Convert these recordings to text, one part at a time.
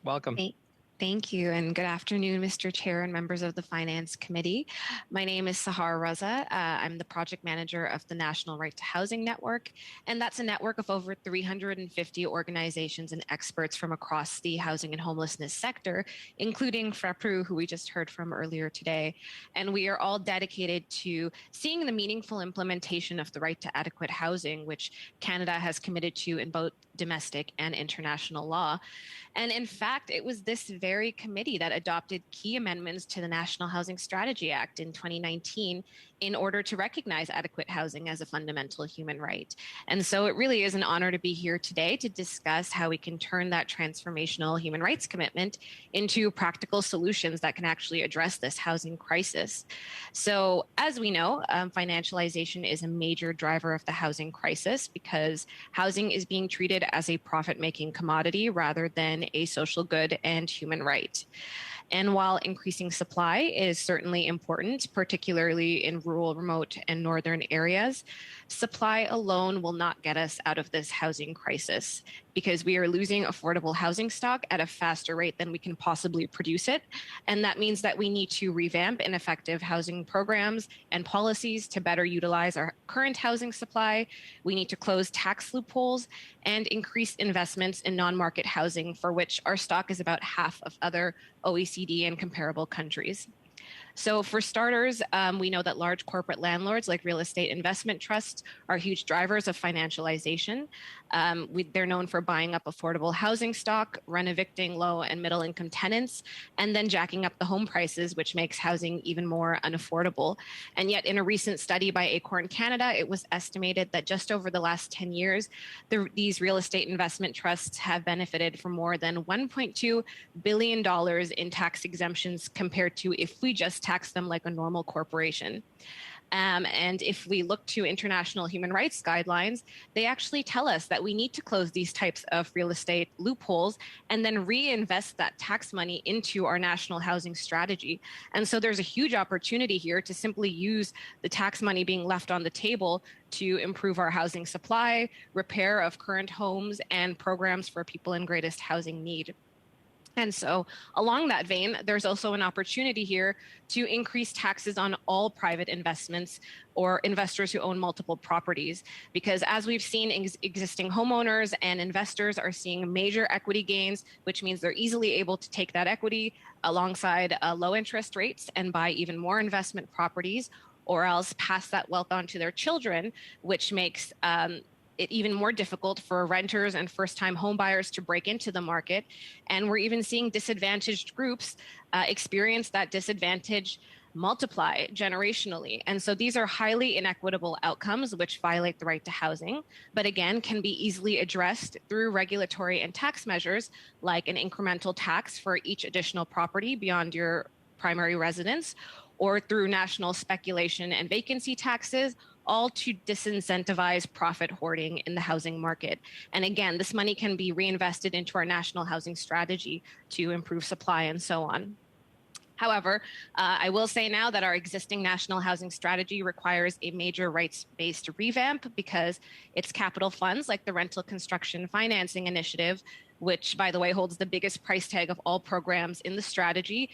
Welcome. Thank thank you, and good afternoon, Mr. Chair and members of the Finance Committee. My name is Sahar Raza. I'm the project manager of the National Right to Housing Network, and that's a network of over 350 organizations and experts from across the housing and homelessness sector, including FREPRU, who we just heard from earlier today. And we are all dedicated to seeing the meaningful implementation of the right to adequate housing, which Canada has committed to in both domestic and international law. And in fact, it was this very committee that adopted key amendments to the National Housing Strategy Act in 2019 in order to recognize adequate housing as a fundamental human right. And so it really is an honor to be here today to discuss how we can turn that transformational human rights commitment into practical solutions that can actually address this housing crisis. So, as we know, financialization is a major driver of the housing crisis because housing is being treated as a profit making commodity rather than a social good and human right. And while increasing supply is certainly important, particularly in rural, remote, and northern areas, supply alone will not get us out of this housing crisis because we are losing affordable housing stock at a faster rate than we can possibly produce it. And that means that we need to revamp ineffective housing programs and policies to better utilize our current housing supply. We need to close tax loopholes and increase investments in non market housing, for which our stock is about half of other OECD and comparable countries. So, for starters, we know that large corporate landlords like real estate investment trusts are huge drivers of financialization. They're known for buying up affordable housing stock, rent evicting low and middle income tenants, and then jacking up the home prices, which makes housing even more unaffordable. And yet, in a recent study by Acorn Canada, it was estimated that just over the last 10 years, these real estate investment trusts have benefited from more than $1.2 billion in tax exemptions compared to if we just tax them like a normal corporation. And if we look to international human rights guidelines, they actually tell us that we need to close these types of real estate loopholes and then reinvest that tax money into our national housing strategy. And so there's a huge opportunity here to simply use the tax money being left on the table to improve our housing supply, repair of current homes, and programs for people in greatest housing need. And so, along that vein, there's also an opportunity here to increase taxes on all private investments or investors who own multiple properties. Because as we've seen, existing homeowners and investors are seeing major equity gains, which means they're easily able to take that equity alongside low interest rates and buy even more investment properties, or else pass that wealth on to their children, which makes it even more difficult for renters and first-time homebuyers to break into the market. And we're even seeing disadvantaged groups experience that disadvantage multiply generationally. And so these are highly inequitable outcomes which violate the right to housing, but again, can be easily addressed through regulatory and tax measures like an incremental tax for each additional property beyond your primary residence, or through national speculation and vacancy taxes, all to disincentivize profit hoarding in the housing market. And again, this money can be reinvested into our national housing strategy to improve supply and so on. However, I will say now that our existing national housing strategy requires a major rights based revamp because its capital funds, like the Rental Construction Financing Initiative, which, by the way, holds the biggest price tag of all programs in the strategy,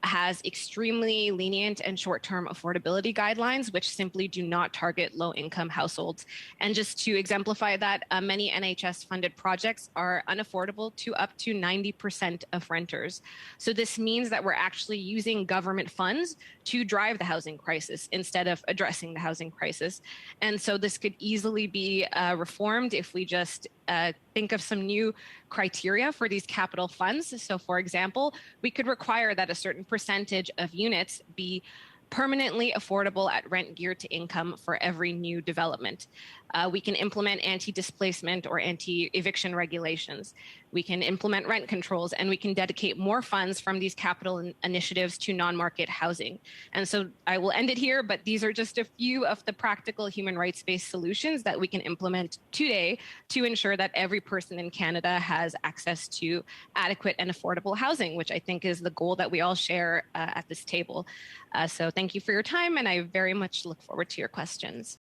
has extremely lenient and short term affordability guidelines, which simply do not target low income households. And just to exemplify that, many NHS funded projects are unaffordable to up to 90% of renters. So this means that we're actually using government funds to drive the housing crisis instead of addressing the housing crisis. And so this could easily be reformed if we just think of some new criteria for these capital funds. So, for example, we could require that a certain percentage of units be permanently affordable at rent geared to income for every new development. We can implement anti-displacement or anti-eviction regulations. We can implement rent controls, and we can dedicate more funds from these capital initiatives to non-market housing. And so I will end it here, but these are just a few of the practical human rights-based solutions that we can implement today to ensure that every person in Canada has access to adequate and affordable housing, which I think is the goal that we all share at this table. So thank you for your time, and I very much look forward to your questions.